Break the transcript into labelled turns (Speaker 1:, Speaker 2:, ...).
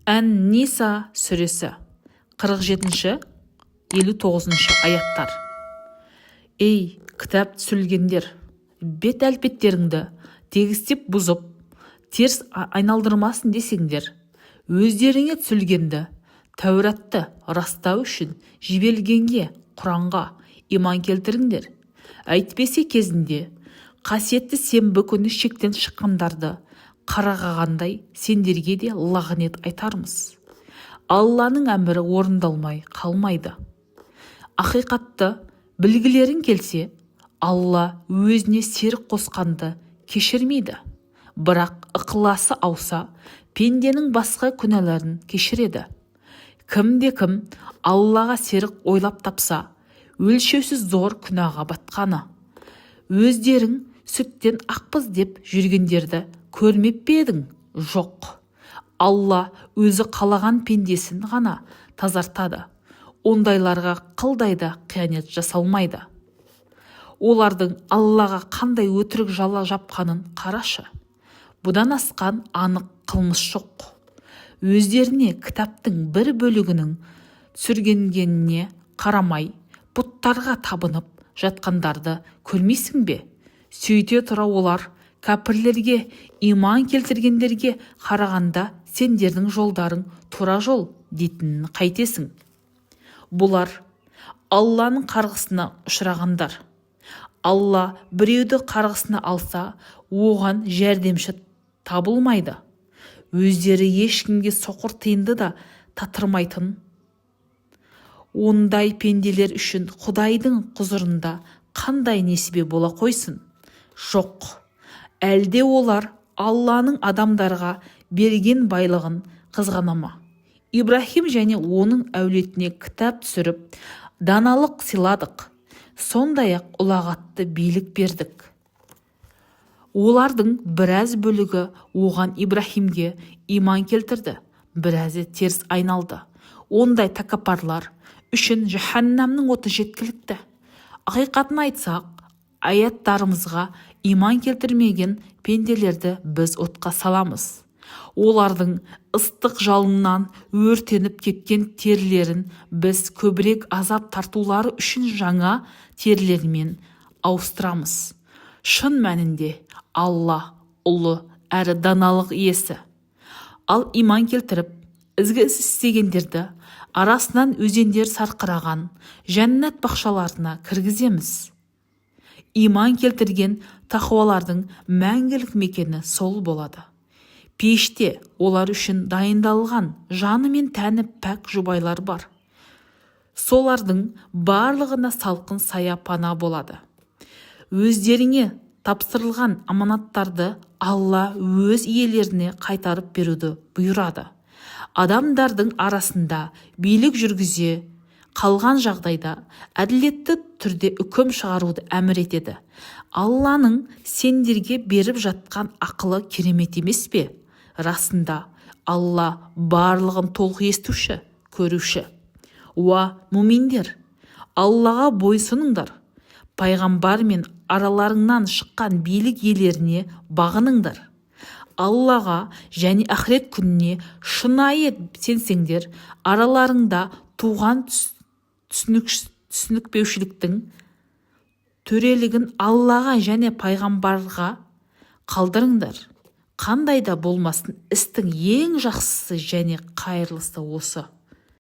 Speaker 1: Ән-Ниса сүресі 47-59 аяттар. Ей, кітап түсірілгендер, бет әлпеттеріңді тегістеп бұзып, теріс айналдырмасын десеңдер, өздеріңе түсірілгенді, Тәуратты растау үшін жіберілгенге, Құранға иман келтіріңдер. Әйтпесе кезінде қасиетті сенбі күні шектен шыққандарды қарғағандай сендерге де лағнет айтармыз. Алланың әмірі орындалмай қалмайды. Ақиқатты білгілерің келсе, Алла өзіне серік қосқанды кешірмейді. Бірақ ықыласы ауса, пенденің басқа күнәларын кешіреді. Кімде-кім Аллаға серік ойлап тапса, өлшеусіз зор күнәға батқаны. Өздерің сүттен ақпыз деп жүргендерді көрмеп пе едің? Жоқ. Алла өзі қалаған пендесін ғана тазартады. Ондайларға қылдайда қиянет жасалмайды. Олардың Аллаға қандай өтірік жала жапқанын қарашы. Бұдан асқан анық қылмыс жоқ. Өздеріне кітаптың бір бөлігінің түсіргеніне қарамай, бұттарға табынып жатқандарды көрмейсің бе? Сөйте тұра олар кәпірлерге, иман келтіргендерге қарағанда сендердің жолдарың тура жол дейтінін қайтесің? Бұлар Алланың қарғысына ұшырағандар. Алла біреуді қарғысына алса, оған жәрдемші табылмайды. Өздері ешкімге соқыр тиынды да татырмайтын. Ондай пенделер үшін Құдайдың құзырында қандай несібе бола қойсын? Жоқ. Әлде олар Алланың адамдарға берген байлығын қызғана ма? Ибрахим және оның әулетіне кітап түсіріп, даналық сыйладық. Сондай-ақ ұлағатты билік бердік. Олардың біраз бөлігі оған Ибрахимге иман келтірді, біразы теріс айналды. Ондай тәкаппарлар үшін жаһаннамның оты жеткілікті. Ақиқатын айтсақ, аяттарымызға иман келтірмеген пенделерді біз отқа саламыз. Олардың ыстық жалыннан өртеніп кеткен терілерін біз көбірек азап тартулары үшін жаңа терілермен ауыстырамыз. Шын мәнінде Алла ұлы әрі даналық иесі. Ал иман келтіріп, ізгі іс істегендерді арасынан өзендер сарқыраған жәннат бақшаларына кіргіземіз. Иман келтірген тақуалардың мәңгілік мекені сол болады. Пеште олар үшін дайындалған жаны мен тәні пәк жұбайлар бар. Солардың барлығына салқын сая пана болады. Өздеріңе тапсырылған аманаттарды Алла өз иелеріне қайтарып беруді бұйырады. Адамдардың арасында билік жүргізе қалған жағдайда әділетті түрде үкім шығаруды әмір етеді. Алланың сендерге беріп жатқан ақылы керемет емес пе? Расында Алла барлығын толық естуші, көруші. Уа, мүминдер, Аллаға бойсыныңдар. Пайғамбар мен араларыңнан шыққан билік иелеріне бағыныңдар. Аллаға және ақырет күніне шынайы сенсеңдер, араларыңда туған түсінікпеушіліктің төрелігін Аллаға және пайғамбарға қалдырыңдар. Қандай да болмасын, істің ең жақсысы және қайырлысы осы.